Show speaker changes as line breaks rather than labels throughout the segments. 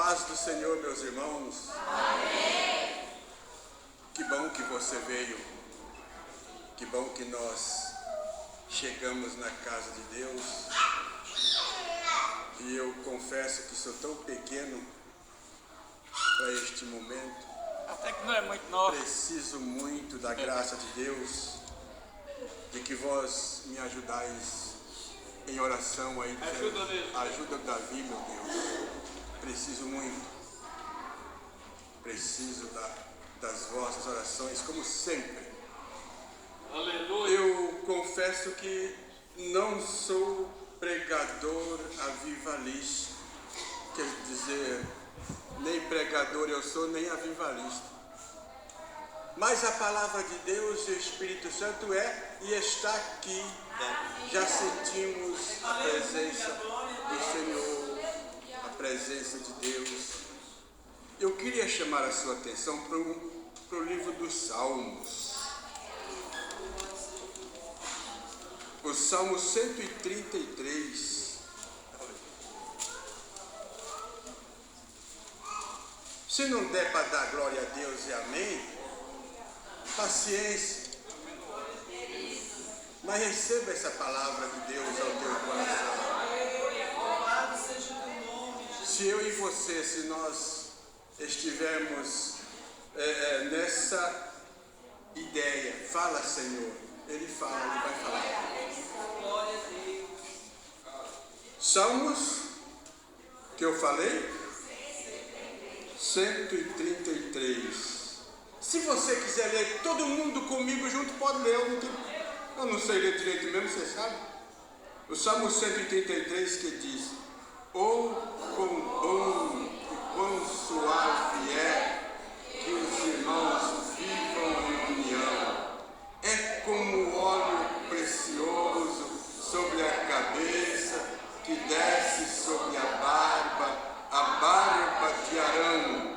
paz do Senhor, meus irmãos.
Amém.
Que bom que você veio. Que bom que nós chegamos na casa de Deus. E eu confesso que sou tão pequeno para este momento.
Até que não é muito novo.
Preciso muito da graça de Deus, de que vós me ajudais em oração aí. Ajuda o Davi, meu Deus. Preciso muito. Preciso das vossas orações, como sempre.
Aleluia.
Eu confesso que não sou pregador avivalista. Quer dizer, nem pregador eu sou, nem avivalista. Mas a palavra de Deus e o Espírito Santo é e está aqui. Já sentimos a presença do Senhor, a presença de Deus. Eu queria chamar a sua atenção para o livro dos Salmos. O Salmo 133. Se não der para dar glória a Deus e amém, paciência. Mas receba essa palavra de Deus ao teu coração. Se eu e você, se nós estivermos nessa ideia, fala, Senhor, Ele fala, Ele vai falar. Salmos, que eu falei, 133. Se você quiser ler todo mundo comigo junto, pode ler. Eu não sei ler direito mesmo, você sabe? O Salmo 133 que diz: oh, quão bom e quão suave é que os irmãos vivam em união. É como óleo precioso sobre a cabeça que desce sobre a barba de Arão.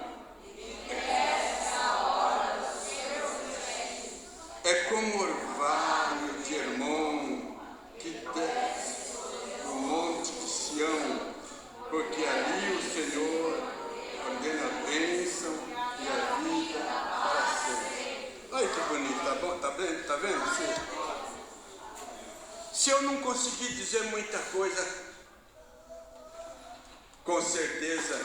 É como orvalho de Hermon que desce do monte de Sião, porque ali o Senhor ordena a bênção e a vida para sempre. Olha que bonito, tá bom? Tá vendo? Se eu não conseguir dizer muita coisa, com certeza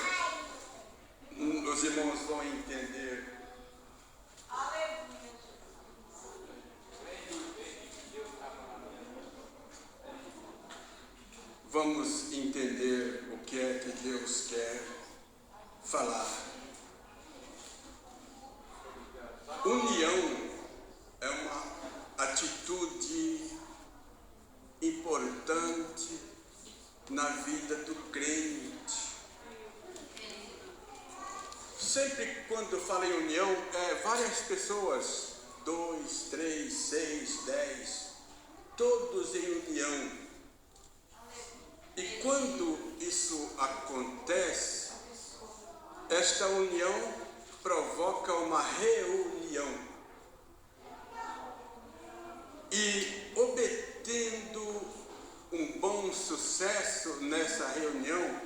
os irmãos vão entender. Vamos entender o que é que Deus quer falar. União é uma atitude importante na vida do crente. Sempre quando fala em união, várias pessoas, 2, 3, 6, 10, todos em união. E quando isso acontece, esta união provoca uma reunião. E obtendo um bom sucesso nessa reunião,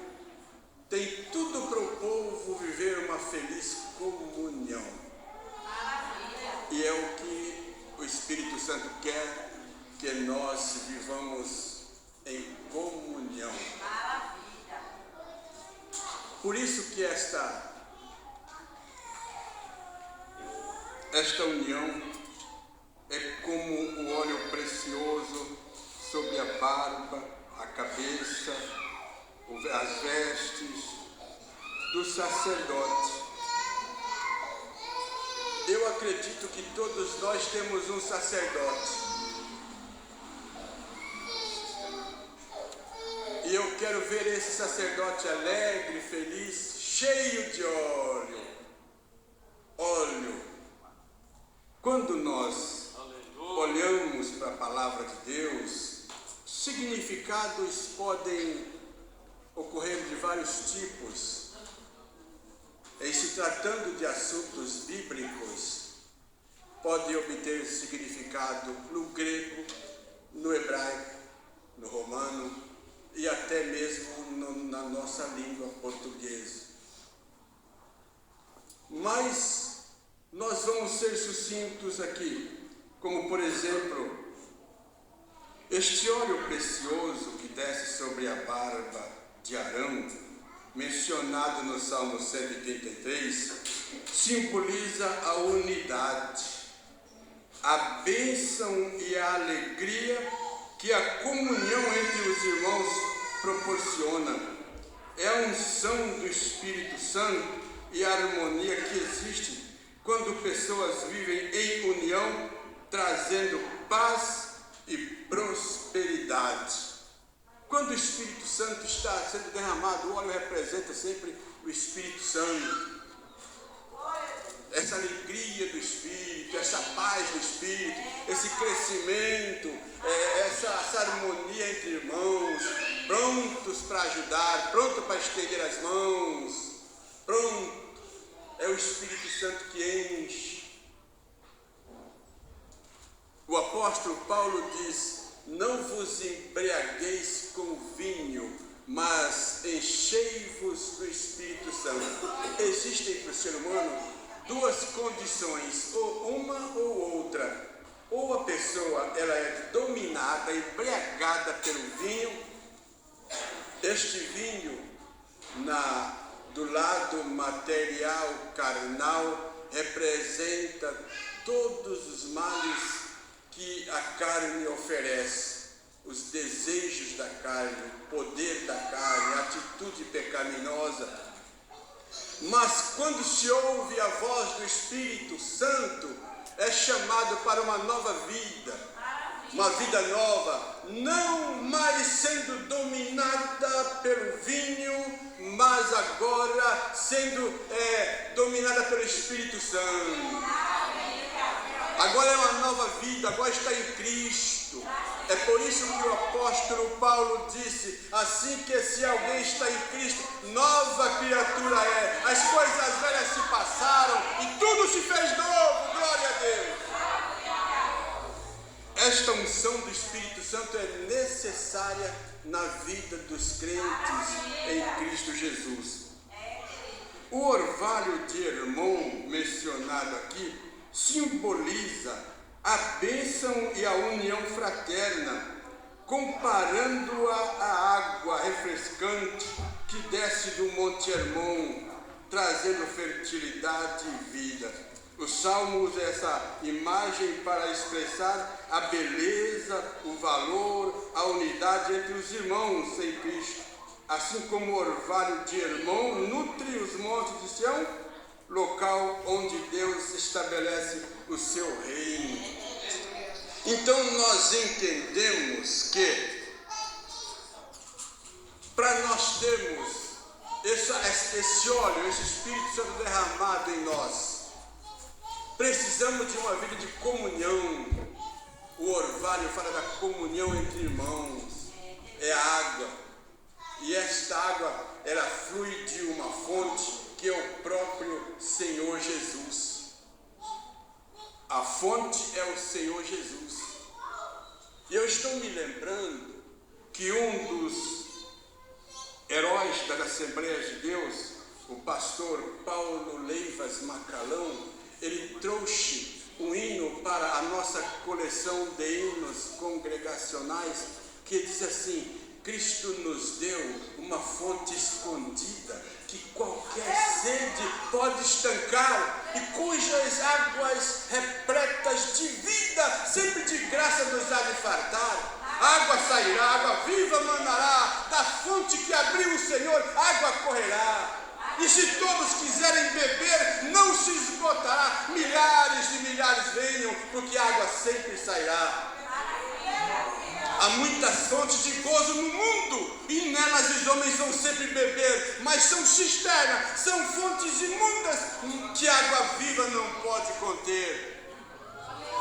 tem tudo para o povo viver uma feliz comunhão. E é o que o Espírito Santo quer, que nós vivamos em comunhão. Por isso que esta união é como o óleo precioso sobre a barba, a cabeça, as vestes do sacerdote. Eu acredito que todos nós temos um sacerdote. E eu quero ver esse sacerdote alegre, feliz, cheio de óleo. Quando nós olhamos para a palavra de Deus, significados podem ocorrer de vários tipos. Em se tratando de assuntos bíblicos, pode obter significado no grego, no hebraico, no romano e até mesmo na nossa língua portuguesa. nós vamos ser sucintos aqui, como por exemplo, este óleo precioso que desce sobre a barba de Arão, mencionado no Salmo 183, simboliza a unidade, a bênção e a alegria que a comunhão entre os irmãos proporciona. É a unção do Espírito Santo e a harmonia que existe quando pessoas vivem em união, trazendo paz e prosperidade. Quando o Espírito Santo está sendo derramado, o óleo representa sempre o Espírito Santo. Essa alegria do Espírito, essa paz do Espírito, esse crescimento, essa harmonia entre irmãos, prontos para ajudar, pronto para estender as mãos, pronto. É o Espírito Santo que enche. O apóstolo Paulo diz: não vos embriagueis com vinho, mas enchei-vos do Espírito Santo. Existem para o ser humano duas condições, ou uma ou outra. Ou a pessoa ela é dominada, embriagada pelo vinho. Este vinho, do lado material, carnal, representa todos os males que a carne oferece, os desejos da carne, o poder da carne, a atitude pecaminosa. Mas quando se ouve a voz do Espírito Santo, é chamado para uma nova vida, uma vida nova, não mais sendo dominada pelo vinho, mas agora sendo dominada pelo Espírito Santo. Agora é uma nova vida, agora está em Cristo. É por isso que o apóstolo Paulo disse: assim que se alguém está em Cristo, nova criatura é. As coisas velhas se passaram e tudo se fez novo. Glória a Deus. Esta unção do Espírito Santo é necessária na vida dos crentes em Cristo Jesus. O orvalho de Hermon mencionado aqui simboliza a bênção e a união fraterna, comparando-a à água refrescante que desce do Monte Hermon, trazendo fertilidade e vida. O Salmo usa essa imagem para expressar a beleza, o valor, a unidade entre os irmãos em Cristo. Assim como o orvalho de Hermon nutre os montes de Sião, local onde Deus estabelece o seu reino. Então nós entendemos que para nós termos esse óleo, esse Espírito Santo derramado em nós, precisamos de uma vida de comunhão. O orvalho fala da comunhão entre irmãos, é a água, e esta água ela flui de uma fonte que é o próprio Senhor Jesus. A fonte é o Senhor Jesus. E eu estou me lembrando que um dos heróis das Assembleias de Deus, o pastor Paulo Leivas Macalão, ele trouxe um hino para a nossa coleção de hinos congregacionais, que diz assim: Cristo nos deu uma fonte escondida que qualquer sede pode estancar e cujas águas repletas de vida, sempre de graça, nos há de fartar. Água sairá, água viva manará, da fonte que abriu o Senhor, água correrá. E se todos quiserem beber, não se esgotará. Milhares de milhares venham, porque a água sempre sairá. Há muitas fontes de gozo no mundo, e nelas os homens vão sempre beber, mas são cisternas, são fontes imundas que a água viva não pode conter.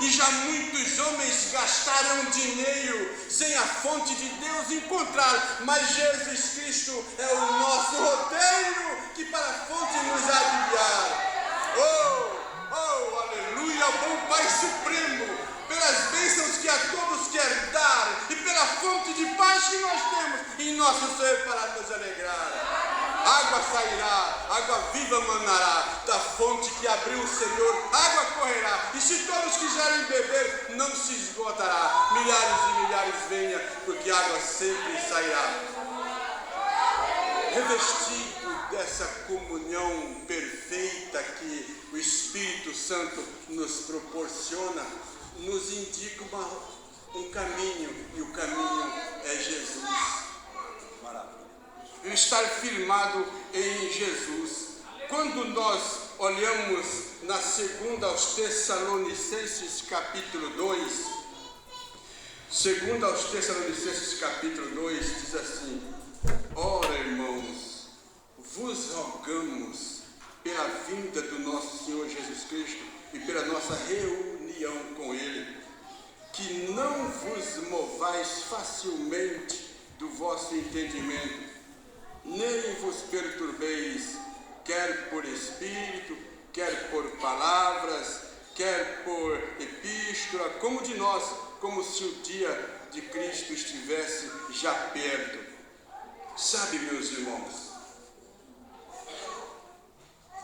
E já muitos homens gastaram dinheiro sem a fonte de Deus encontrar, mas Jesus Cristo é o nosso roteiro que para a fonte nos há de guiar. Oh, aleluia, bom Pai Supremo, pelas bênçãos que a todos quer dar e pela fonte de paz que nós temos em nosso ser para nos alegrar. Água sairá, água viva manará, da fonte que abriu o Senhor, água correrá, e se todos quiserem beber, não se esgotará. Milhares e milhares venha, porque água sempre sairá. Revestido dessa comunhão perfeita que o Espírito Santo nos proporciona, nos indica um caminho, e o caminho é Jesus. E estar firmado em Jesus. Quando nós olhamos na segunda aos Tessalonicenses capítulo 2, segunda aos Tessalonicenses capítulo 2, diz assim: ora, irmãos, vos rogamos pela vinda do nosso Senhor Jesus Cristo e pela nossa reunião com Ele, que não vos movais facilmente do vosso entendimento, nem vos perturbeis, quer por espírito, quer por palavras, quer por epístola, como de nós, como se o dia de Cristo estivesse já perto. Sabe, meus irmãos,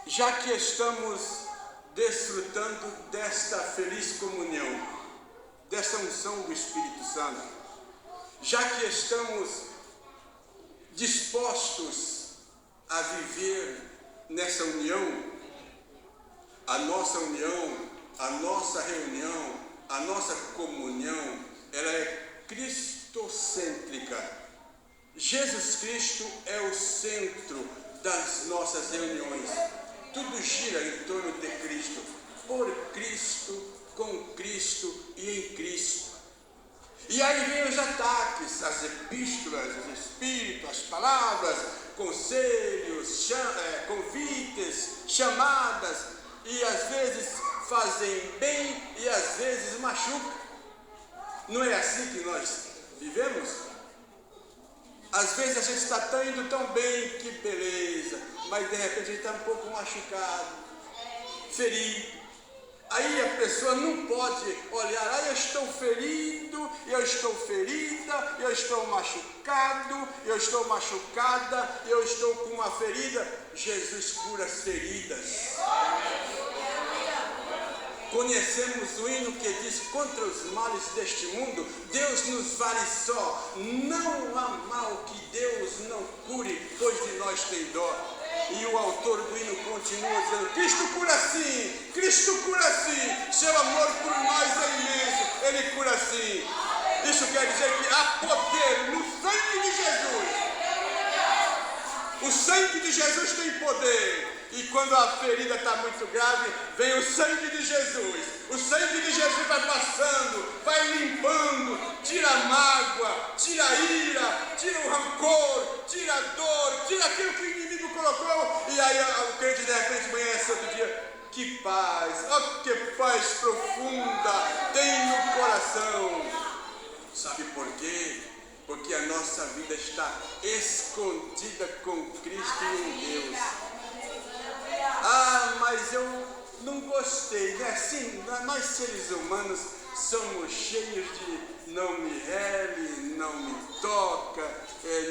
já que estamos desfrutando desta feliz comunhão, dessa unção do Espírito Santo, já que estamos dispostos a viver nessa união, a nossa reunião, a nossa comunhão, ela é cristocêntrica. Jesus Cristo é o centro das nossas reuniões. Tudo gira em torno de Cristo, por Cristo, com Cristo e em Cristo. E aí vem os ataques, as epístolas, os espíritos, as palavras, conselhos, convites, chamadas, e às vezes fazem bem e às vezes machucam. Não é assim que nós vivemos? Às vezes a gente está indo tão bem, que beleza, mas de repente a gente está um pouco machucado, ferido. Aí a pessoa não pode olhar, eu estou ferido, eu estou ferida, eu estou machucado, eu estou machucada, eu estou com uma ferida. Jesus cura as feridas. Conhecemos o hino que diz: contra os males deste mundo, Deus nos vale só. Não há mal que Deus não cure, pois de nós tem dó. E o autor do hino continua dizendo: Cristo cura sim, Cristo cura sim, seu amor por nós é imenso, Ele cura sim. Isso quer dizer que há poder no sangue de Jesus. O sangue de Jesus tem poder. E quando a ferida está muito grave, vem o sangue de Jesus. O sangue de Jesus vai passando, vai limpando, tira a mágoa, tira a ira, tira o rancor, tira a dor, tira aquilo que o inimigo colocou. E aí o crente de repente amanhece outro dia: que paz, oh, que paz profunda tem no coração. Sabe por quê? Porque a nossa vida está escondida com Cristo em Deus. Ah, mas eu não gostei, né? Assim, nós seres humanos somos cheios de não me rele, não me toca,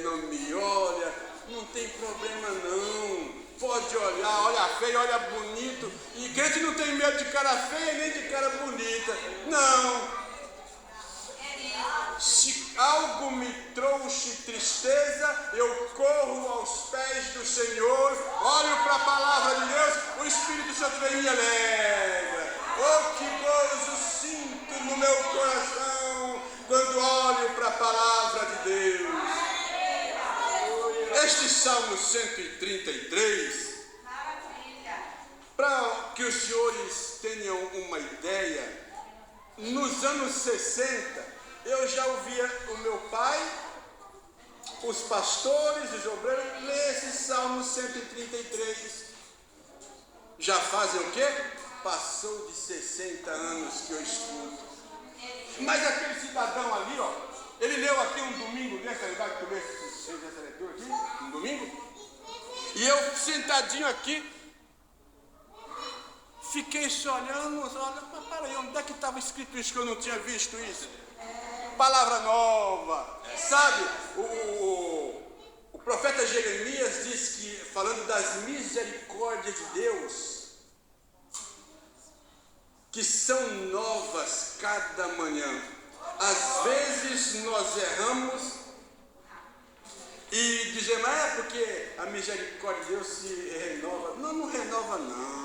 não me olha. Não tem problema não. Pode olhar, olha feio, olha bonito. E crente não tem medo de cara feia nem de cara bonita. Não. Se algo me trouxe tristeza, eu corro aos pés do Senhor, olho para a palavra de Deus, o Espírito Santo vem e me alegra. Oh, que gozo sinto no meu coração quando olho para a palavra de Deus. Este Salmo 133, para que os senhores tenham uma ideia, nos anos 60, eu já ouvia o meu pai, os pastores, os obreiros, ler esse Salmo 133. Já fazem o quê? Passou de 60 anos que eu escuto. Mas aquele cidadão ali, ó, ele leu aqui um domingo, nessa lugar que tu leu essa leitura aqui, um domingo, e eu sentadinho aqui, fiquei só olhando, mas peraí, onde é que estava escrito isso que eu não tinha visto isso? Palavra nova, sabe? O O profeta Jeremias diz que, falando das misericórdias de Deus, que são novas cada manhã. Às vezes nós erramos e dizemos, é porque a misericórdia de Deus se renova. Não, não renova não.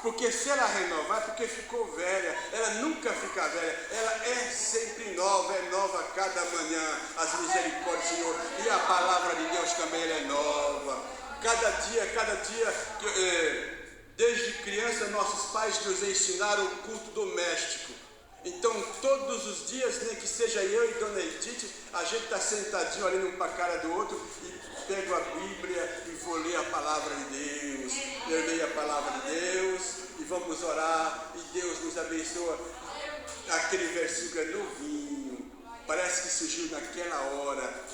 Porque se ela renovar é porque ficou velha. Ela nunca fica velha. Ela é sempre nova, é nova cada manhã. As misericórdias do Senhor. E a palavra de Deus também ela é nova. Cada dia, desde criança nossos pais nos ensinaram o culto doméstico. Então todos os dias, nem que seja eu e Dona Edith, a gente está sentadinho ali um para a cara do outro e pego a Bíblia e vou ler a palavra de Deus. Eu leio a palavra de Deus e vamos orar e Deus nos abençoa. Aquele versículo é novinho, parece que surgiu naquela hora.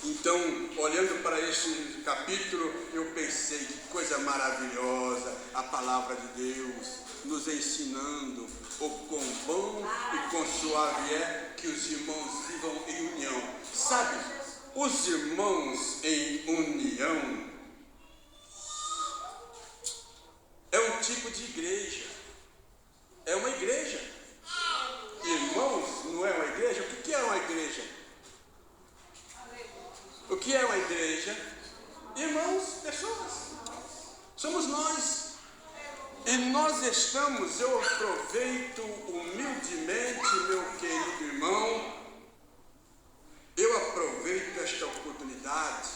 Então, olhando para este capítulo, eu pensei que coisa maravilhosa, a palavra de Deus nos ensinando o quão bom e quão suave é que os irmãos vivam em união. Sabe, os irmãos em união é um tipo de igreja, é uma igreja. Irmãos, não é uma igreja? O que é uma igreja? O que é uma igreja? Irmãos, pessoas. Somos nós. E nós estamos, eu aproveito humildemente, meu querido irmão, eu aproveito esta oportunidade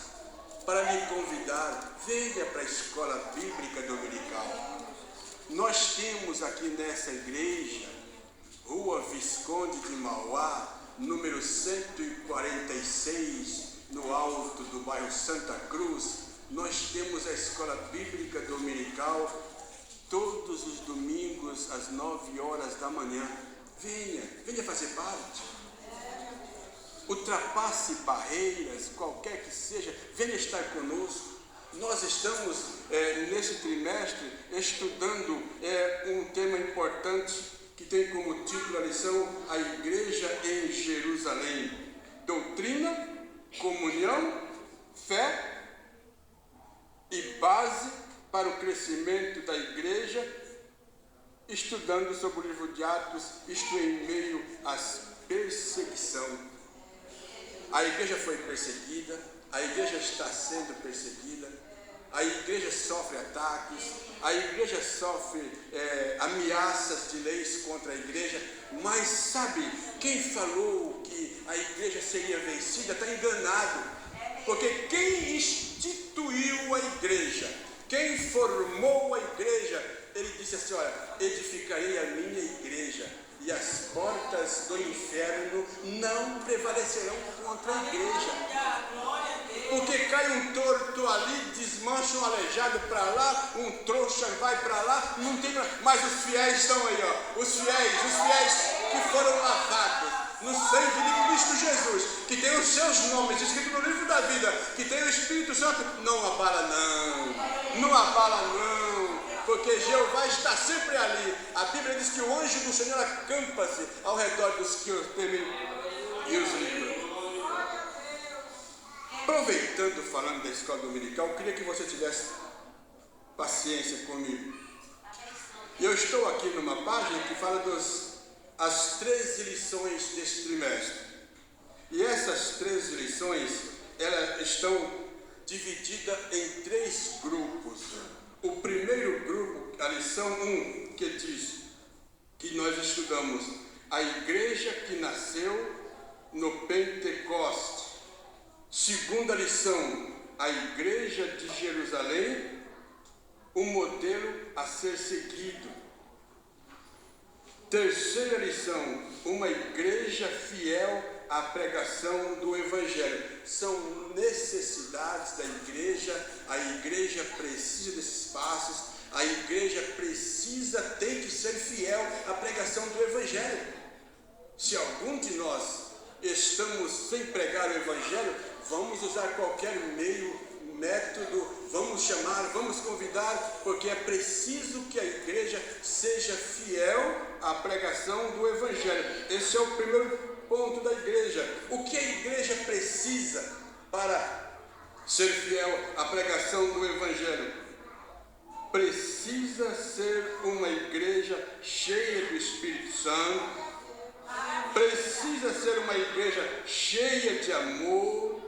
para lhe convidar, venha para a escola bíblica dominical. Nós temos aqui nessa igreja, Rua Visconde de Mauá, número 146, no alto do bairro Santa Cruz, nós temos a escola bíblica dominical todos os domingos às 9 horas da manhã. Venha fazer parte. Ultrapasse barreiras, qualquer que seja, venha estar conosco. Nós estamos nesse trimestre estudando um tema importante que tem como título a lição A Igreja em Jerusalém. Doutrina, comunhão, fé e base para o crescimento da igreja, estudando sobre o livro de Atos, isto em meio às perseguição. A igreja foi perseguida, a igreja está sendo perseguida, a igreja sofre ataques, a igreja sofre ameaças de leis contra a igreja, mas sabe, quem falou que a igreja seria vencida está enganado, porque quem instituiu a igreja, quem formou a igreja, ele disse assim, olha, edificarei a minha igreja e as portas do inferno não prevalecerão contra a igreja. Porque cai um torto ali, desmancha um aleijado para lá, um trouxa vai para lá, não tem, mas os fiéis estão aí, ó, os fiéis que foram lavados no sangue de Cristo Jesus, que tem os seus nomes escritos no livro da vida, que tem o Espírito Santo, não abala não, porque Jeová está sempre ali. A Bíblia diz que o anjo do Senhor acampa-se ao redor dos que os temem e os livram. Aproveitando, falando da escola dominical, eu queria que você tivesse paciência comigo. Eu estou aqui numa página que fala as 13 lições deste trimestre. E essas 13 lições, elas estão divididas em 3 grupos. O primeiro grupo, a lição 1, que diz que nós estudamos a igreja que nasceu no Pentecoste. Segunda lição, a igreja de Jerusalém, um modelo a ser seguido. Terceira lição, uma igreja fiel à pregação do Evangelho. São necessidades da igreja, a igreja precisa desses passos, a igreja tem que ser fiel à pregação do Evangelho. Se algum de nós estamos sem pregar o Evangelho, vamos usar qualquer método, vamos chamar, vamos convidar, porque é preciso que a igreja seja fiel à pregação do Evangelho. Esse é o primeiro ponto da igreja. O que a igreja precisa para ser fiel à pregação do Evangelho, precisa ser uma igreja cheia do Espírito Santo, precisa ser uma igreja cheia de amor,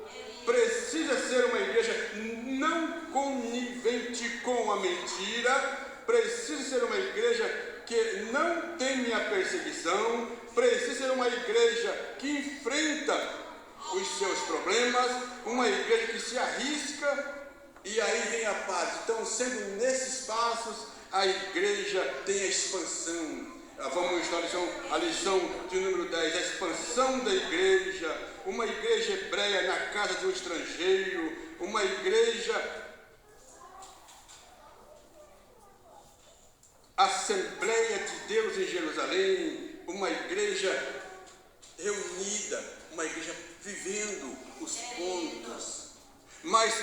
precisa ser uma igreja não conivente com a mentira, precisa ser uma igreja que não teme a perseguição, precisa ser uma igreja que enfrenta os seus problemas, uma igreja que se arrisca, e aí vem a parte. Então, sendo nesses passos, a igreja tem a expansão. Vamos estudar a lição de número 10, a expansão da igreja, uma igreja hebreia na casa de um estrangeiro, uma igreja Assembleia de Deus em Jerusalém, uma igreja reunida, uma igreja vivendo os pontos. Mas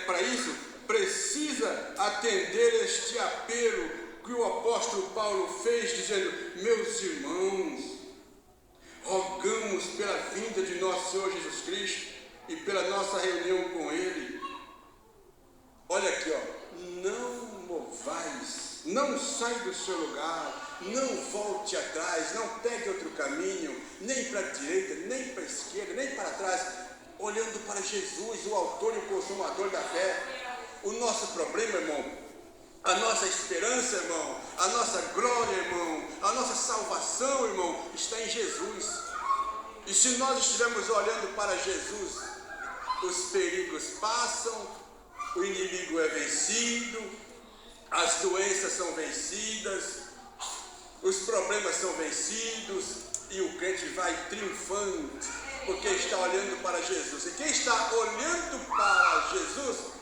para isso precisa atender este apelo que o apóstolo Paulo fez, dizendo: meus irmãos, rogamos pela vinda de nosso Senhor Jesus Cristo e pela nossa reunião com Ele. Olha aqui, ó, não movais, não sai do seu lugar, não volte atrás, não pegue outro caminho, nem para a direita, nem para a esquerda, nem para trás, olhando para Jesus, o autor e o consumador da fé. O nosso problema, irmão, a nossa esperança, irmão, a nossa glória, irmão, a nossa salvação, irmão, está em Jesus. E se nós estivermos olhando para Jesus, os perigos passam, o inimigo é vencido, as doenças são vencidas, os problemas são vencidos e o crente vai triunfante, porque está olhando para Jesus. E quem está olhando para Jesus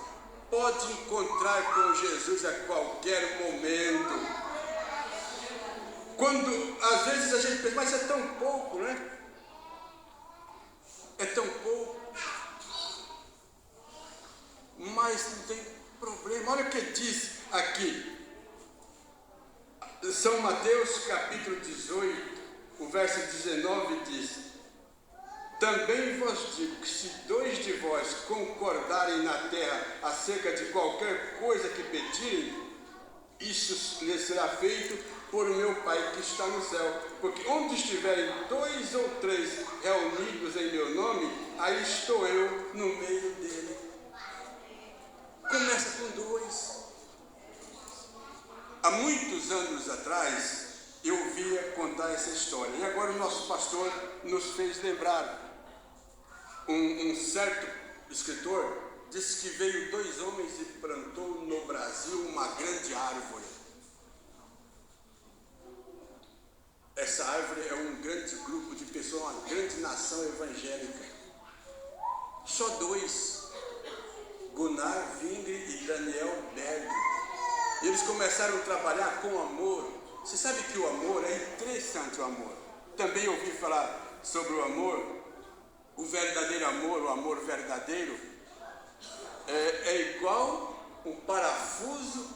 pode encontrar com Jesus a qualquer momento. Quando às vezes a gente pensa, mas é tão pouco, né? É tão pouco. Mas não tem problema. Olha o que diz aqui. São Mateus capítulo 18, o verso 19 diz: também vos digo que se 2 de vós concordarem na terra acerca de qualquer coisa que pedirem, isso lhes será feito por meu Pai que está no céu. Porque onde estiverem 2 ou 3 reunidos em meu nome, aí estou eu no meio dele. Começa com 2. Há muitos anos atrás, eu ouvia contar essa história. E agora o nosso pastor nos fez lembrar. Um certo escritor disse que veio 2 homens e plantou no Brasil uma grande árvore. Essa árvore é um grande grupo de pessoas, uma grande nação evangélica. Só 2, Gunnar Vingre e Daniel Berg. E eles começaram a trabalhar com amor. Você sabe que o amor é interessante, o amor. Também ouvi falar sobre o amor. O verdadeiro amor, o amor verdadeiro, é igual um parafuso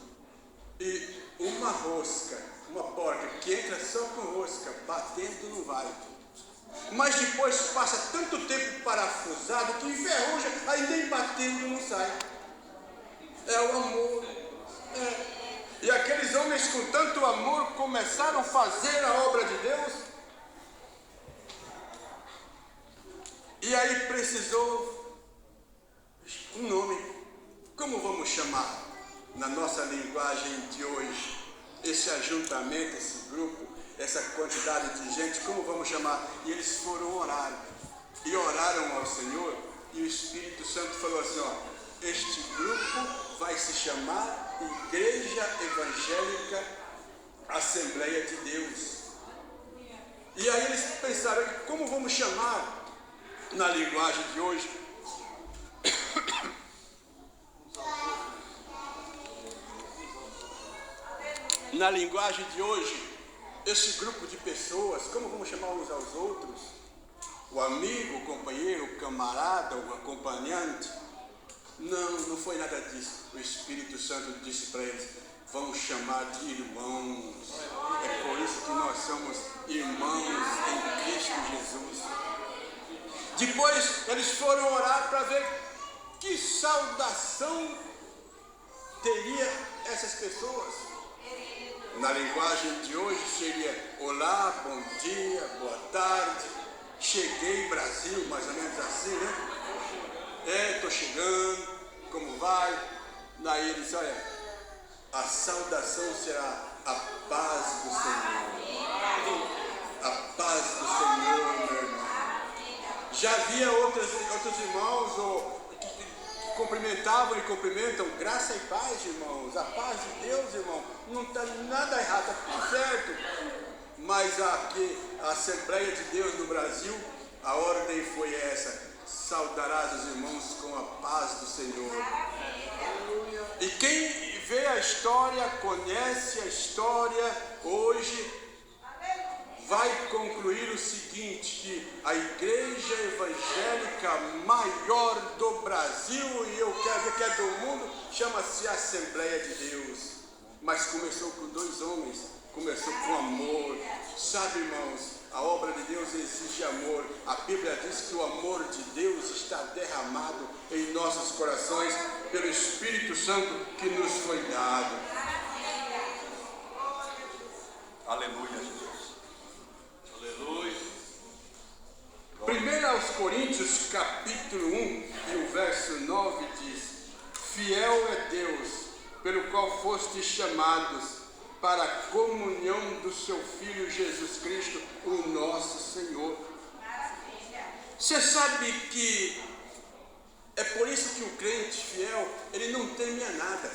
e uma rosca, uma porca que entra só com rosca, batendo não vai. Mas depois passa tanto tempo parafusado que enferruja, aí nem batendo não sai. É o amor. E aqueles homens com tanto amor começaram a fazer a obra de Deus. E aí precisou um nome. Como vamos chamar na nossa linguagem de hoje esse ajuntamento, esse grupo, essa quantidade de gente? Como vamos chamar? E eles foram orar. E oraram ao Senhor. E o Espírito Santo falou assim: ó, este grupo vai se chamar Igreja Evangélica Assembleia de Deus. E aí eles pensaram: como vamos chamar na linguagem de hoje? Na linguagem de hoje, esse grupo de pessoas, como vamos chamar uns aos outros? O amigo, o companheiro, o camarada, o acompanhante? Não foi nada disso. O Espírito Santo disse para eles: vamos chamar de irmãos. É por isso que nós somos irmãos em Cristo Jesus. Depois eles foram orar para ver Que saudação teria essas pessoas? Na linguagem de hoje seria olá, bom dia, boa tarde, cheguei Brasil, mais ou menos assim, né? Estou chegando, como vai? Daí ele diz, olha, a saudação será a paz do Senhor. A paz do Senhor, meu irmão. Já havia outros irmãos que cumprimentavam e cumprimentam, graça e paz, irmãos. A paz de Deus, irmão. Não está nada errado, está tudo certo. Mas aqui, a Assembleia de Deus no Brasil, a ordem foi essa: saudarás os irmãos com a paz do Senhor. E quem vê a história, conhece a história hoje, vai concluir o seguinte, que a igreja evangélica maior do Brasil, e eu quero ver que é do mundo, chama-se Assembleia de Deus. Mas começou com 2 homens, começou com amor. Sabe, irmãos, a obra de Deus exige amor. A Bíblia diz que o amor de Deus está derramado em nossos corações pelo Espírito Santo que nos foi dado. Aleluia, Jesus. Aleluia. 1 aos Coríntios, capítulo 1, e o verso 9 diz: fiel é Deus, pelo qual fostes chamados para a comunhão do seu Filho Jesus Cristo, o nosso Senhor. Você sabe que é por isso que o crente fiel, ele não teme a nada.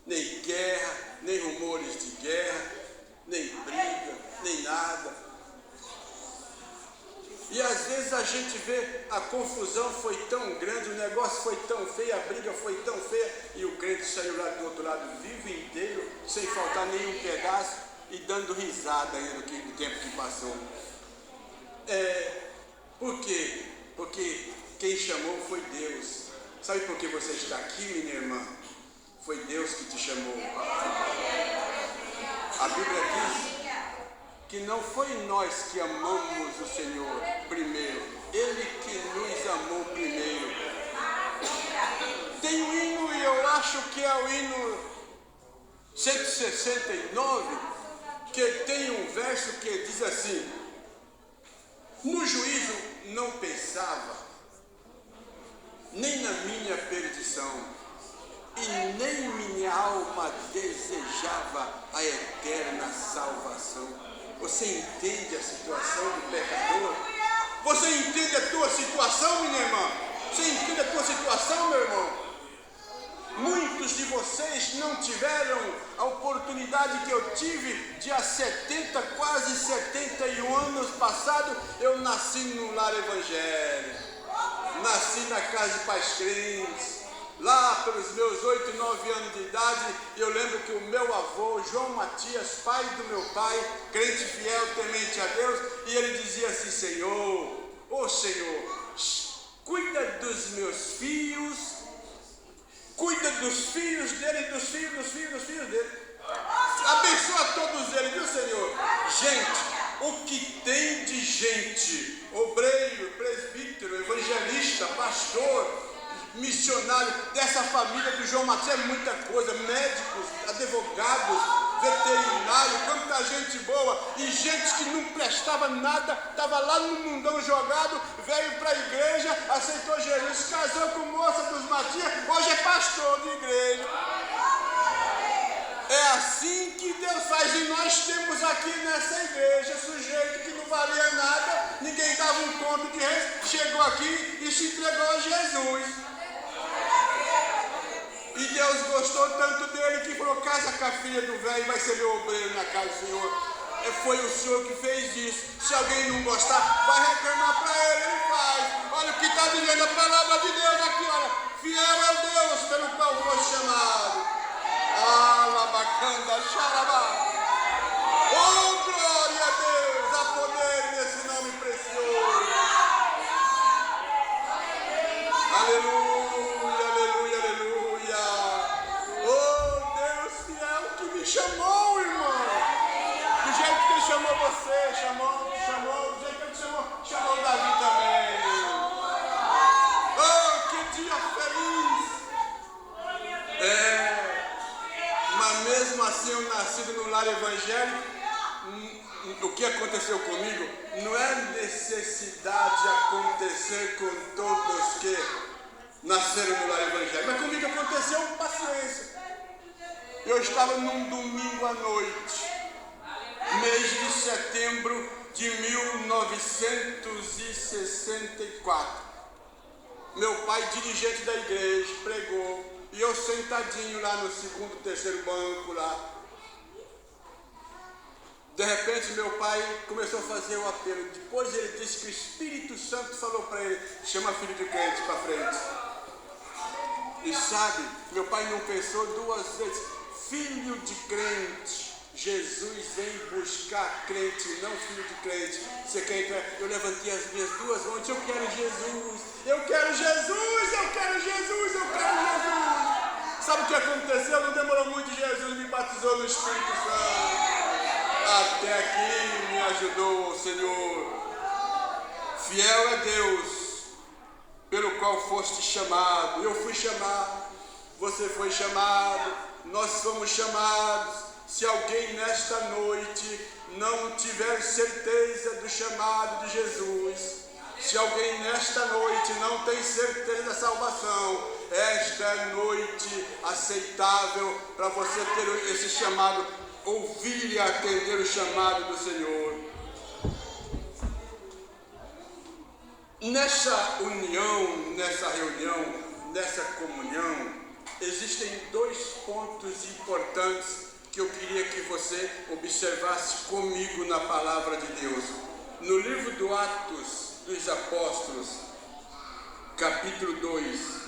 Nem guerra, nem rumores de guerra, nem briga, nem nada. E às vezes a gente vê a confusão foi tão grande, o negócio foi tão feio, a briga foi tão feia, e o crente saiu lá do outro lado vivo inteiro, sem faltar nenhum pedaço, e dando risada ainda do tempo que passou. Por quê? Porque quem chamou foi Deus. Sabe por que você está aqui, minha irmã? Foi Deus que te chamou. A Bíblia diz que não foi nós que amamos o Senhor primeiro, Ele que nos amou primeiro. Tem um hino, e eu acho que é o hino 169, que tem um verso que diz assim: no juízo não pensava, nem na minha perdição, e nem minha alma desejava a eterna salvação. Você entende a situação do pecador? Você entende a tua situação, minha irmã? Você entende a tua situação, meu irmão? Muitos de vocês não tiveram a oportunidade que eu tive de há 70, quase 71 anos passado, eu nasci no lar evangélico. Nasci na casa de pais crentes. Lá pelos meus 8, 9 anos de idade, eu lembro que o meu avô, João Matias, pai do meu pai, crente fiel, temente a Deus, e ele dizia assim: Senhor, ô Senhor, cuida dos meus filhos, cuida dos filhos dele, dos filhos dele, abençoa todos eles, viu, Senhor? Gente, o que tem de gente, obreiro, presbítero, evangelista, pastor, missionário dessa família do João Matias, é muita coisa, médicos, advogados, veterinários, quanta gente boa, e gente que não prestava nada, estava lá no mundão jogado, veio para a igreja, aceitou Jesus, casou com moça dos Matias, hoje é pastor de igreja. É assim que Deus faz, e nós temos aqui nessa igreja sujeito que não valia nada, ninguém dava um conto de reis, chegou aqui e se entregou a Jesus. E Deus gostou tanto dele que falou: casa com a filha do velho, vai ser meu obreiro na casa do Senhor. Foi o Senhor que fez isso. Se alguém não gostar, vai reclamar para ele, ele faz. Olha o que está dizendo a palavra de Deus aqui, olha. Fiel é o Deus pelo qual foi chamado. Alabacanda, xarabá. Oh, glória a Deus, há poder nesse nome precioso. Aleluia, aleluia, aleluia. Oh, Deus fiel que me chamou, irmão. Do jeito que ele chamou você, chamou, do jeito que ele chamou Davi também. nascido no lar evangélico, o que aconteceu comigo não é necessidade acontecer com todos que nasceram no lar evangélico, mas comigo aconteceu paciência. Eu estava num domingo à noite, mês de setembro de 1964. Meu pai, dirigente da igreja, pregou, e eu sentadinho lá no segundo, terceiro banco lá. De repente meu pai começou a fazer o apelo. Depois ele disse que o Espírito Santo falou para ele: chama filho de crente para frente. E sabe, meu pai não pensou duas vezes. Filho de crente, Jesus vem buscar crente, não filho de crente. Você quer entrar? Eu levantei as minhas duas mãos. Eu quero Jesus, eu quero Jesus, eu quero Jesus, eu quero Jesus. Sabe o que aconteceu? Não demorou muito, Jesus me batizou no Espírito Santo. Até aqui me ajudou o Senhor. Fiel é Deus, pelo qual foste chamado. Eu fui chamado, você foi chamado, nós fomos chamados. Se alguém nesta noite não tiver certeza do chamado de Jesus, se alguém nesta noite não tem certeza da salvação, esta é a noite aceitável para você ter esse chamado. Ouvir e atender o chamado do Senhor. Nessa união, nessa reunião, nessa comunhão, existem dois pontos importantes que eu queria que você observasse comigo na palavra de Deus. No livro do Atos dos Apóstolos, capítulo 2,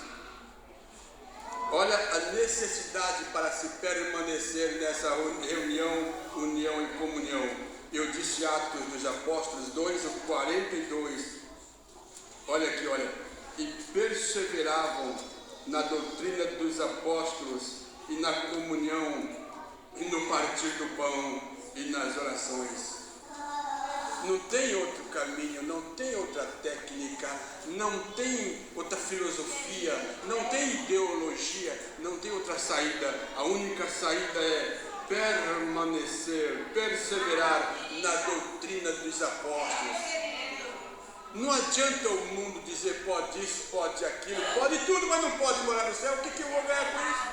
olha a necessidade para se permanecer nessa reunião, união e comunhão. Eu disse Atos dos Apóstolos 2, 42. Olha aqui, olha. E perseveravam na doutrina dos apóstolos e na comunhão e no partir do pão e nas orações. Não tem outro caminho, não tem outra técnica, não tem outra filosofia, não tem ideologia, não tem outra saída. A única saída é permanecer, perseverar na doutrina dos apóstolos. Não adianta o mundo dizer pode isso, pode aquilo, pode tudo, mas não pode morar no céu. O que eu vou ganhar com isso?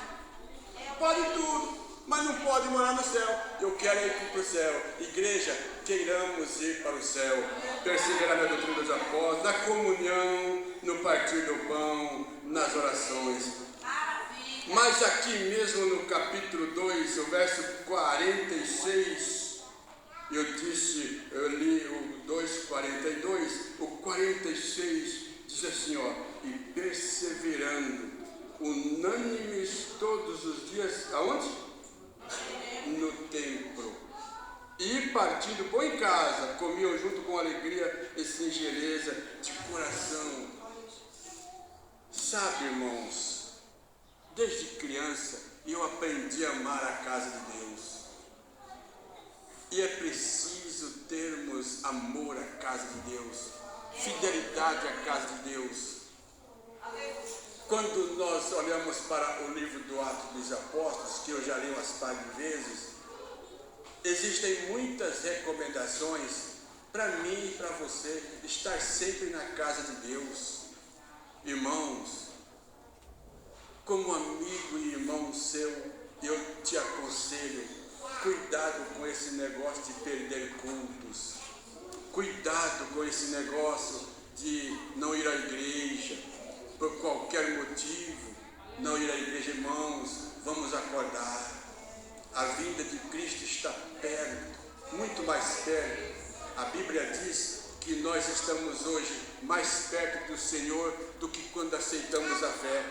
Pode tudo, mas não pode morar no céu. Eu quero ir para o céu. Igreja, queiramos ir para o céu, perseverar na doutrina dos apóstolos, na comunhão, no partir do pão, nas orações. Mas aqui mesmo no capítulo 2, o verso 46, eu li o 2,42, o 46 diz assim, ó: e perseverando, unânimes todos os dias, aonde? No templo. E partindo, pão em casa, comiam junto com alegria e singeleza de coração. Sabe, irmãos, desde criança eu aprendi a amar a casa de Deus. E é preciso termos amor à casa de Deus, fidelidade à casa de Deus. Quando nós olhamos para o livro do Atos dos Apóstolos, que eu já li umas par de vezes, existem muitas recomendações para mim e para você estar sempre na casa de Deus. Irmãos, como amigo e irmão seu, eu te aconselho: cuidado com esse negócio de perder cultos. Cuidado com esse negócio de não ir à igreja por qualquer motivo. Não ir à igreja, irmãos, vamos acordar. A vinda de Cristo está perto, muito mais perto. A Bíblia diz que nós estamos hoje mais perto do Senhor do que quando aceitamos a fé.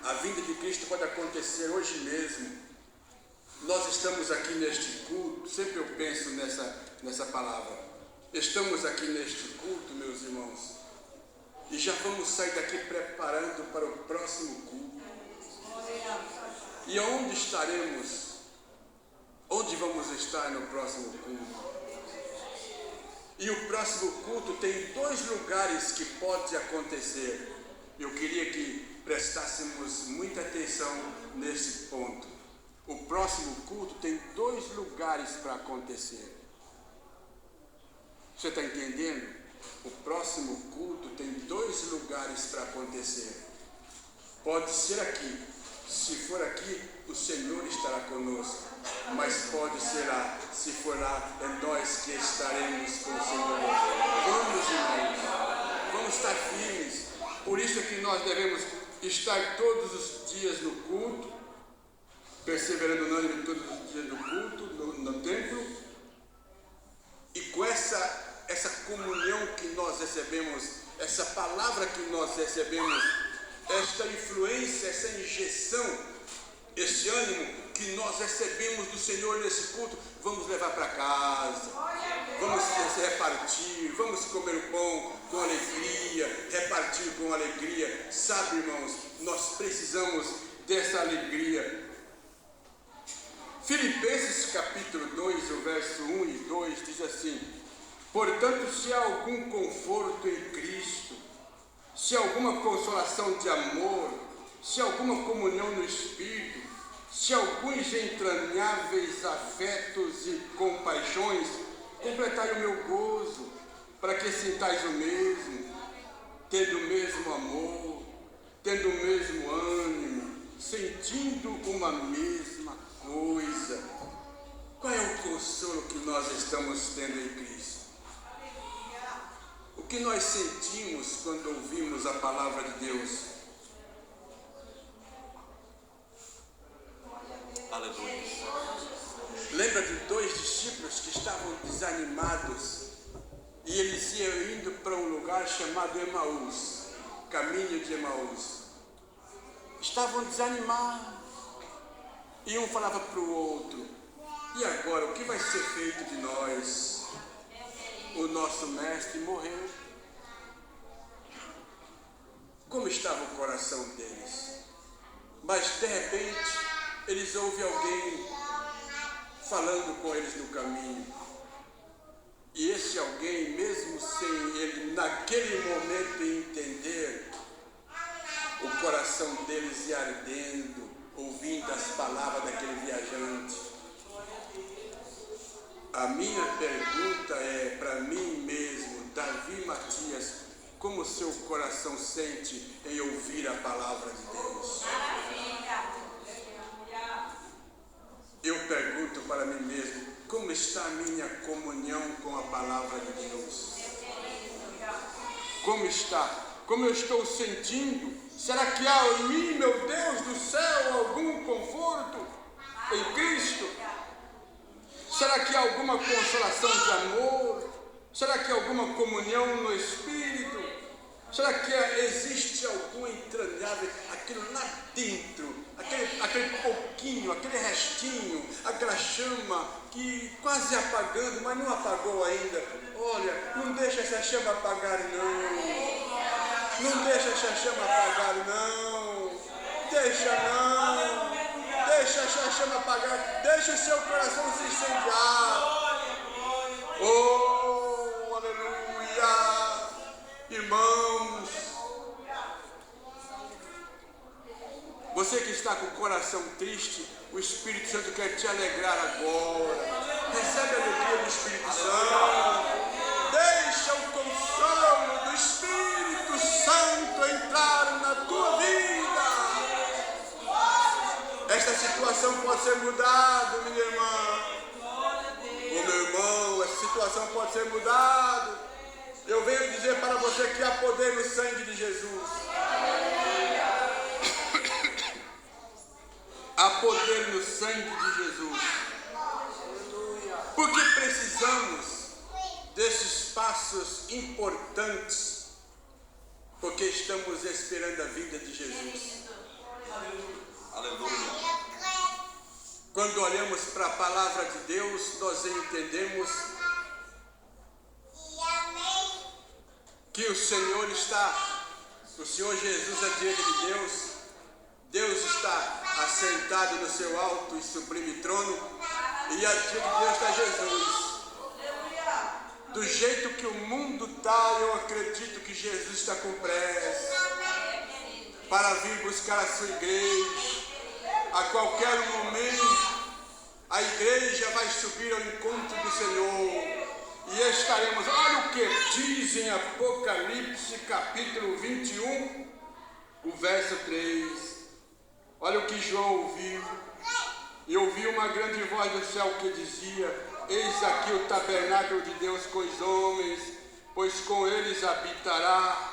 A vinda de Cristo pode acontecer hoje mesmo. Nós estamos aqui neste culto, sempre eu penso nessa palavra. Estamos aqui neste culto, meus irmãos, e já vamos sair daqui preparando para o próximo culto. E onde estaremos? Onde vamos estar no próximo culto? E o próximo culto tem dois lugares que pode acontecer. Eu queria que prestássemos muita atenção nesse ponto. O próximo culto tem 2 lugares para acontecer. Você está entendendo? O próximo culto tem 2 lugares para acontecer. Pode ser aqui. Se for aqui, o Senhor estará conosco. Mas pode ser lá. Se for lá, é nós que estaremos com o Senhor. Vamos, irmãos. Vamos estar firmes. Por isso é que nós devemos estar todos os dias no culto, perseverando unânime todos os dias no culto, no templo, e com essa comunhão que nós recebemos, essa palavra que nós recebemos, esta influência, essa injeção, esse ânimo que nós recebemos do Senhor nesse culto, vamos levar para casa, vamos repartir, vamos comer o pão com alegria, repartir com alegria. Sabe, irmãos, nós precisamos dessa alegria. Filipenses capítulo 2, o verso 1 e 2 diz assim: portanto, se há algum conforto em Cristo, se há alguma consolação de amor, se há alguma comunhão no Espírito, se há alguns entranháveis afetos e compaixões, completai o meu gozo, para que sintais o mesmo, tendo o mesmo amor, tendo o mesmo ânimo, sentindo uma mesma coisa. Qual é o consolo que nós estamos tendo em Cristo? O que nós sentimos quando ouvimos a palavra de Deus?
Aleluia.
Lembra de 2 discípulos que estavam desanimados e eles iam indo para um lugar chamado Emaús, caminho de Emaús. Estavam desanimados e um falava para o outro: e agora, o que vai ser feito de nós? O nosso mestre morreu. Como estava o coração deles? Mas de repente eles ouvem alguém falando com eles no caminho. E esse alguém, mesmo sem ele naquele momento entender, o coração deles ia ardendo, ouvindo as palavras daquele viajante. A minha pergunta é para mim mesmo, Davi Matias: como o seu coração sente em ouvir a palavra de Deus? Eu pergunto para mim mesmo: como está a minha comunhão com a palavra de Deus? Como está? Como eu estou sentindo? Será que há em mim, meu Deus do céu, algum conforto em Cristo? Será que há alguma consolação de amor? Será que há alguma comunhão no Espírito? Será que existe algum entranhável, aquilo lá dentro, aquele pouquinho, aquele restinho, aquela chama que quase apagando, mas não apagou ainda? Olha, não deixa essa chama apagar não. Não deixa essa chama apagar não. Deixa não. Deixa essa chama apagar. Deixa o seu coração se incendiar. Oh, aleluia. Irmãos, você que está com o coração triste, o Espírito Santo quer te alegrar agora. Recebe a alegria do Espírito Santo. Deixa o consolo do Espírito Santo entrar na tua vida. Esta situação pode ser mudada, minha irmã. O meu irmão, essa situação pode ser mudada. Eu venho dizer para você que há poder no sangue de Jesus. Há poder no sangue de Jesus. Porque precisamos desses passos importantes. Porque estamos esperando a vinda de Jesus.
Aleluia.
Quando olhamos para a palavra de Deus, nós entendemos que o Senhor Jesus é diante de Deus. Deus está assentado no seu alto e sublime trono, e adiante de Deus está Jesus. Do jeito que o mundo está, eu acredito que Jesus está com pressa para vir buscar a sua igreja. a qualquer momento, a igreja vai subir ao encontro do Senhor. E estaremos, olha o que diz em Apocalipse capítulo 21, o verso 3. Olha o que João ouviu. E ouvi uma grande voz do céu que dizia: eis aqui o tabernáculo de Deus com os homens, pois com eles habitará,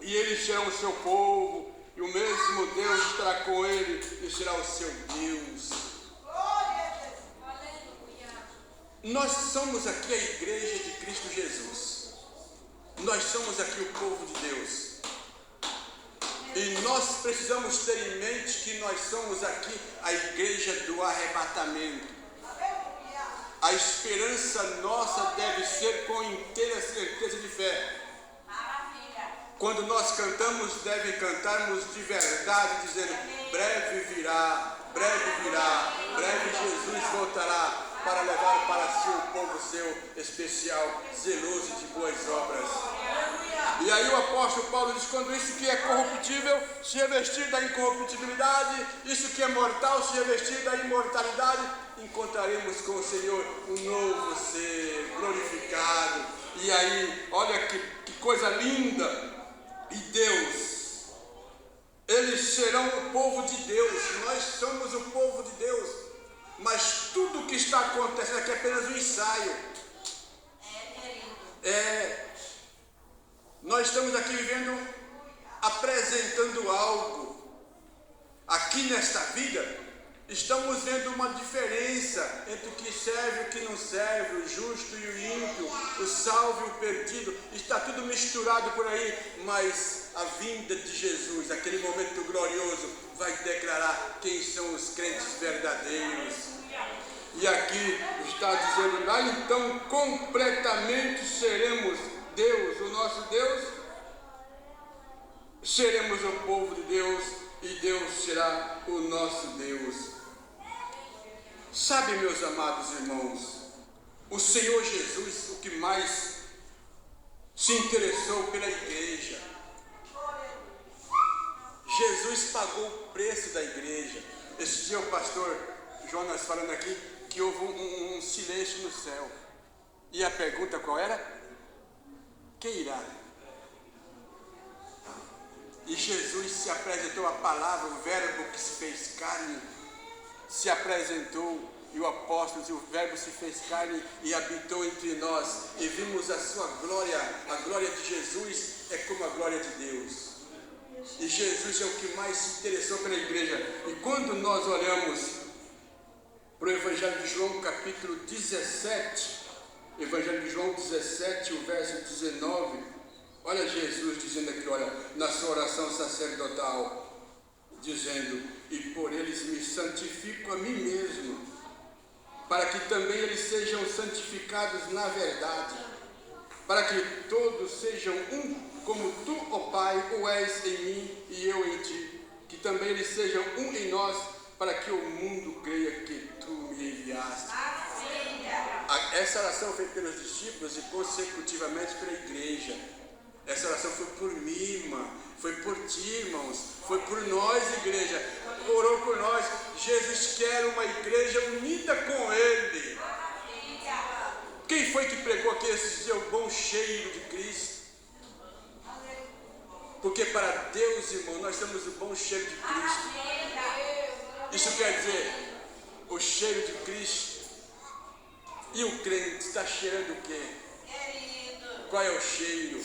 e eles serão o seu povo, e o mesmo Deus estará com ele e será o seu Deus. Nós somos aqui a igreja de Cristo Jesus. Nós somos aqui o povo de Deus. E nós precisamos ter em mente que nós somos aqui a igreja do arrebatamento. A esperança nossa deve ser com inteira certeza de fé. Quando nós cantamos, deve cantarmos de verdade, dizendo: breve virá, breve virá, breve Jesus voltará para levar para si o povo seu especial, zeloso de boas obras. E aí o apóstolo Paulo diz: quando isso que é corruptível se revestir da incorruptibilidade, isso que é mortal se revestir da imortalidade, encontraremos com o Senhor um novo ser glorificado. E aí, olha que coisa linda. E Deus, eles serão o povo de Deus. Nós somos o povo de Deus. Mas tudo o que está acontecendo aqui é apenas um ensaio. Nós estamos aqui vivendo, apresentando algo. Aqui nesta vida, estamos vendo uma diferença entre o que serve e o que não serve, o justo e o ímpio, o salvo e o perdido. Está tudo misturado por aí, mas a vinda de Jesus, aquele momento glorioso, vai declarar quem são os crentes verdadeiros. E aqui está dizendo: lá então completamente seremos Deus, o nosso Deus, seremos o povo de Deus e Deus será o nosso Deus. Sabe, meus amados irmãos, o Senhor Jesus, o que mais se interessou pela igreja. Jesus pagou o preço da igreja. Esse dia o pastor Jonas falando aqui que houve um silêncio no céu. E a pergunta qual era? Quem irá? E Jesus se apresentou, a palavra, o verbo que se fez carne, se apresentou, e o apóstolo, e o verbo se fez carne e habitou entre nós, e vimos a sua glória. A glória de Jesus é como a glória de Deus. E Jesus é o que mais se interessou pela igreja. E quando nós olhamos para o Evangelho de João, capítulo 17, Evangelho de João 17, o verso 19, olha Jesus dizendo aqui, olha, na sua oração sacerdotal, dizendo: e por eles me santifico a mim mesmo, para que também eles sejam santificados na verdade, para que todos sejam um, como tu, ó Pai, o és em mim e eu em ti, que também eles sejam um em nós, para que o mundo creia que tu me enviaste. Essa oração foi pelos discípulos e consecutivamente pela igreja. Essa oração foi por mim, irmã, foi por ti, irmãos, foi por nós, igreja. Orou por nós. Jesus quer uma igreja unida com Ele. Quem foi que pregou aqui esses dias o bom cheiro de Cristo? Porque para Deus, irmão, nós temos o bom cheiro de Cristo. Isso quer dizer, o cheiro de Cristo. E o crente está cheirando o quê? Qual é o cheiro?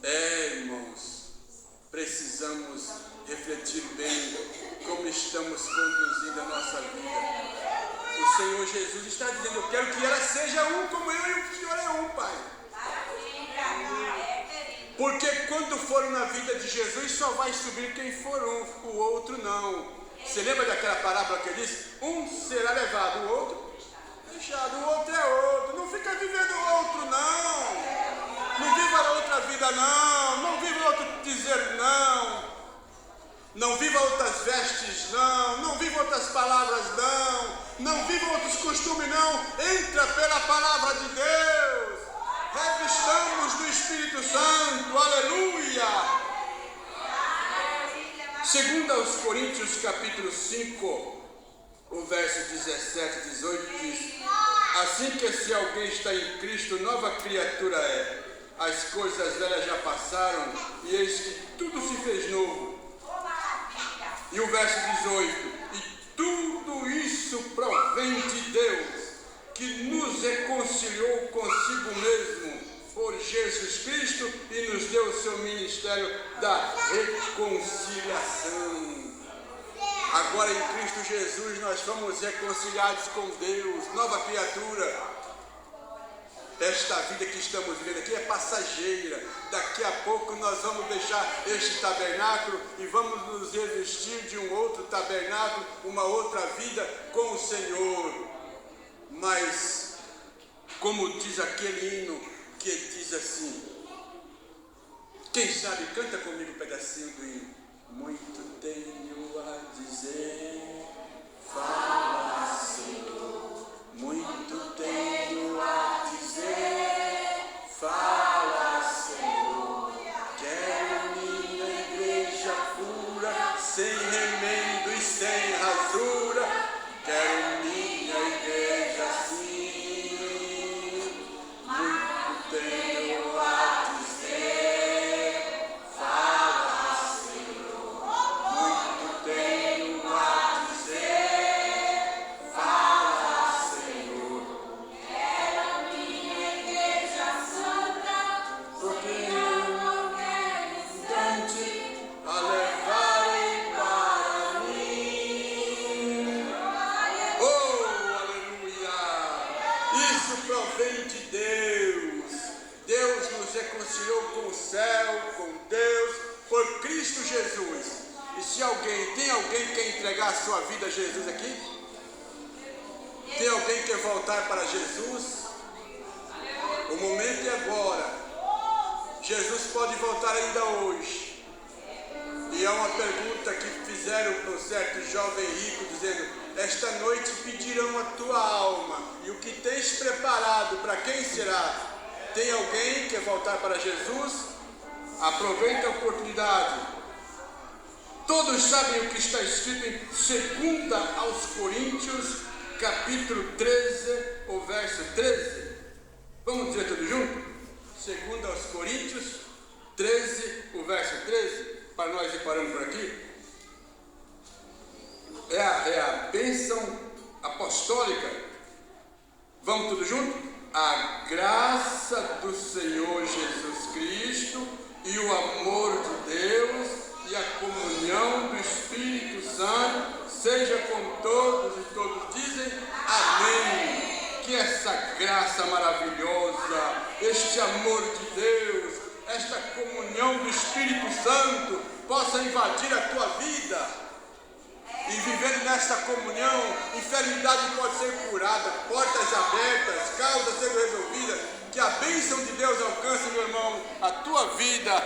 Irmãos, precisamos refletir bem como estamos conduzindo a nossa vida. O Senhor Jesus está dizendo: eu quero que ela seja um como eu e o Senhor é um, Pai. Porque quando for na vida de Jesus, só vai subir quem for um, o outro não. Você lembra daquela parábola que ele diz: um será levado, o outro deixado, o outro é outro. Não fica vivendo o outro, não. Não viva outra vida, não. Não viva outro dizer, não. Não viva outras vestes, não. Não viva outras palavras, não. Não viva outros costumes, não. Entra pela palavra de Deus. Revistamos do Espírito Santo. Aleluia. Segundo aos Coríntios, capítulo 5, o verso 17 e 18 diz: assim que se alguém está em Cristo, nova criatura é. As coisas velhas já passaram, e eis que tudo se fez novo. E o verso 18: e tudo isso provém de Deus, que nos reconciliou consigo mesmo por Jesus Cristo e nos deu o seu ministério da reconciliação. Agora em Cristo Jesus nós fomos reconciliados com Deus, nova criatura. Esta vida que estamos vivendo aqui é passageira. Daqui a pouco nós vamos deixar este tabernáculo e vamos nos revestir de um outro tabernáculo, uma outra vida com o Senhor. Mas, como diz aquele hino que diz assim, quem sabe canta comigo um pedacinho do hino. Muito tenho a dizer, fala, Senhor. Muito tenho a dizer, fala, Senhor. Quero minha igreja pura, sem remendo e sem rasura. Quero minha igreja assim. Muito tenho a dizer, fala, Senhor. Muito tenho a dizer, fala, Senhor.
Quero minha igreja santa,
Porque
sem qualquer instante.
a levarem para mim. Oh, aleluia! Isso provém de Deus. Deus nos reconciliou com o céu, com Deus, por Cristo Jesus. E se tem alguém que quer entregar a sua vida a Jesus aqui? Tem alguém que quer voltar para Jesus? O momento é agora. Jesus pode voltar ainda hoje. E há uma pergunta que fizeram para um certo jovem rico, dizendo: esta noite pedirão a tua alma, e o que tens preparado, para quem será? Tem alguém que quer voltar para Jesus? Aproveita a oportunidade. Todos sabem o que está escrito em 2 aos Coríntios, capítulo 13, o verso 13. Vamos dizer tudo junto? 2 aos Coríntios 13, o verso 13, para nós ir parando por aqui. É a bênção apostólica. Vamos tudo junto? A graça do Senhor Jesus Cristo e o amor de Deus e a comunhão do Espírito Santo seja com todos, e todos dizem amém. Que essa graça maravilhosa, este amor de Deus, esta comunhão do Espírito Santo possa invadir a tua vida. E vivendo nesta comunhão, enfermidade pode ser curada, portas abertas, causas sendo resolvidas. Que a bênção de Deus alcance, meu irmão, a tua vida.